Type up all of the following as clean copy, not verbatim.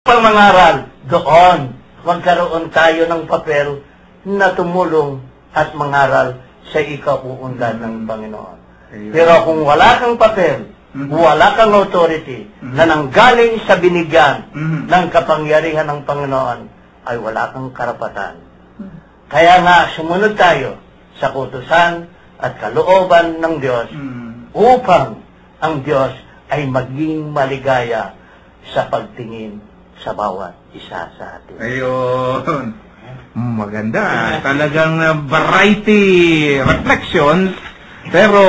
Pang mangaral, doon, magkaroon tayo ng papel na tumulong at mangaral sa ikauunlad ng Panginoon. Pero kung wala kang papel, wala kang authority na nanggaling sa binigyan ng kapangyarihan ng Panginoon, ay wala kang karapatan. Kaya nga, sumunod tayo sa kutusan at kalooban ng Diyos upang ang Diyos ay maging maligaya sa pagtingin sa bawat isa sa atin. Ayun. Maganda. Talagang variety reflections, pero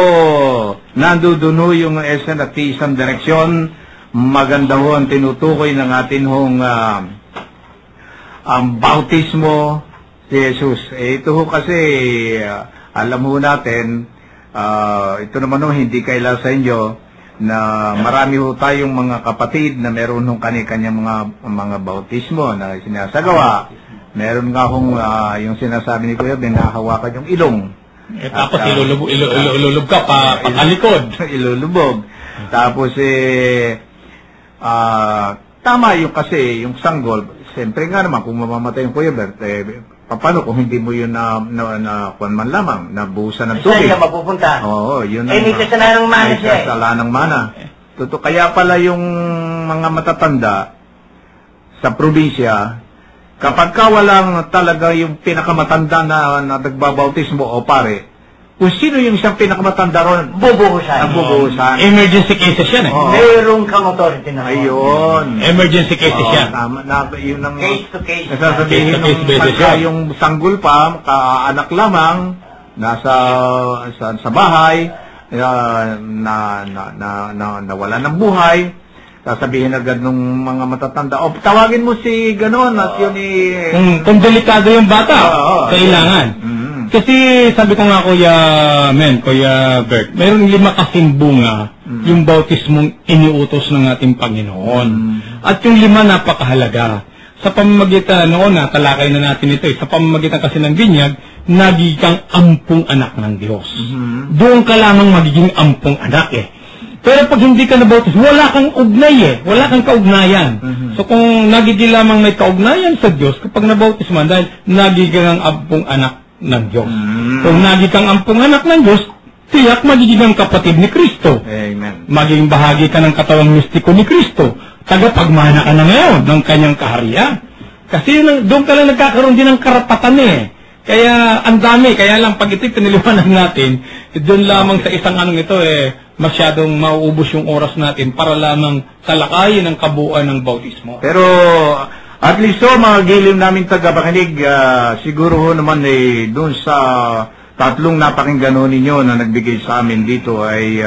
nanduduno yung isang at isang direksyon. Maganda ho ang tinutukoy ng atin hong ang bautismo si Jesus. Ito ho kasi, alam ho natin, ito naman ho, hindi kaila sa inyo, na marami ho tayong mga kapatid na meron hong kani-kanyang mga bautismo na sinasagawa. Meron nga hong yung sinasabi ni Kuya Ben, nahawakan yung ilong. Tapos ilulubog ka pa alikod. Ilulubog. Tapos tama yung kasi yung sanggol. Siyempre nga naman kung mamamatay yung Kuya Ben, paano kung hindi mo yun na kuwan man lamang, nabuhusan ng tubig? Saan ka mapupunta? Oo, yun may kasalanan ng mana siya. May kasalanan ng mana. Totoo, kaya pala yung mga matatanda sa probinsya, kapag ka walang talaga yung pinakamatanda na nagbabautismo o pare, kung sino yung siyang pinakamatanda ron, bubuhusan. Emergency cases yan eh. Meron kang authority na. Ayun. Emergency cases yan. Tama, yun ang Case to case. nasasabihin ng pagka yung sanggol pa, kaanak lamang, nasa sa bahay, nawala ng buhay, sasabihin agad ng mga matatanda, o tawagin mo si gano'n at yun kung delikado yung bata, kailangan. Kasi sabi ko nga Kuya Bert, mayroong 5 kasing bunga yung bautismong iniutos ng ating Panginoon. At yung 5 napakahalaga. Sa pamamagitan noon, talakay na natin ito, sa pamamagitan kasi ng binyag, nagiging kang ampung anak ng Diyos. Doon ka lamang magiging ampung anak eh. Pero pag hindi ka nabautis, wala kang ugnay eh. Wala kang kaugnayan. So kung nagiging lamang may kaugnayan sa Diyos, kapag nabautis man, dahil nagiging ang ampung anak ng Diyos. Kung nagiging kang ampung anak ng Diyos, tiyak magiging ang kapatid ni Kristo. Amen. Maging bahagi ka ng katawang mistiko ni Kristo. Tagapagmana ka na ngayon ng kanyang kaharian. Kasi doon ka lang nagkakaroon din ng karapatan eh. Kaya ang dami, kaya lang pag ito'y piniliwanag natin, doon lamang sa isang anong ito masyadong mauubos yung oras natin para lamang salakayin ang kabuuan ng bautismo. Pero at least mga giliw namin tagapakinig, siguro ho naman doon sa tatlong napakinggan ho ninyo na nagbigay sa amin dito ay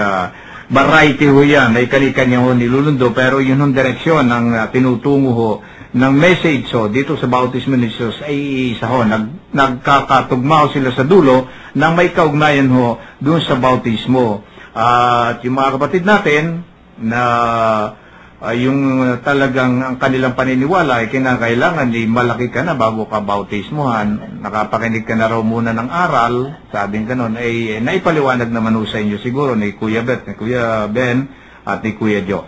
variety ho yan, ay kanya ho nilulundo, pero yun ang direksyon ng tinutungo ho ng message ho dito sa bautismo ni Jesus ay isa ho, nagkakatugma ho sila sa dulo nang may kaugnayan ho doon sa bautismo. At yung mga kapatid natin na yung talagang ang kanilang paniniwala ay kinakailangan malaki ka na bago ka bautismohan, nakapakinig ka na raw muna ng aral, sabing ganon, ay naipaliwanag naman ho sa inyo siguro ni Kuya Bert, ni Kuya Ben at ni Kuya Joe.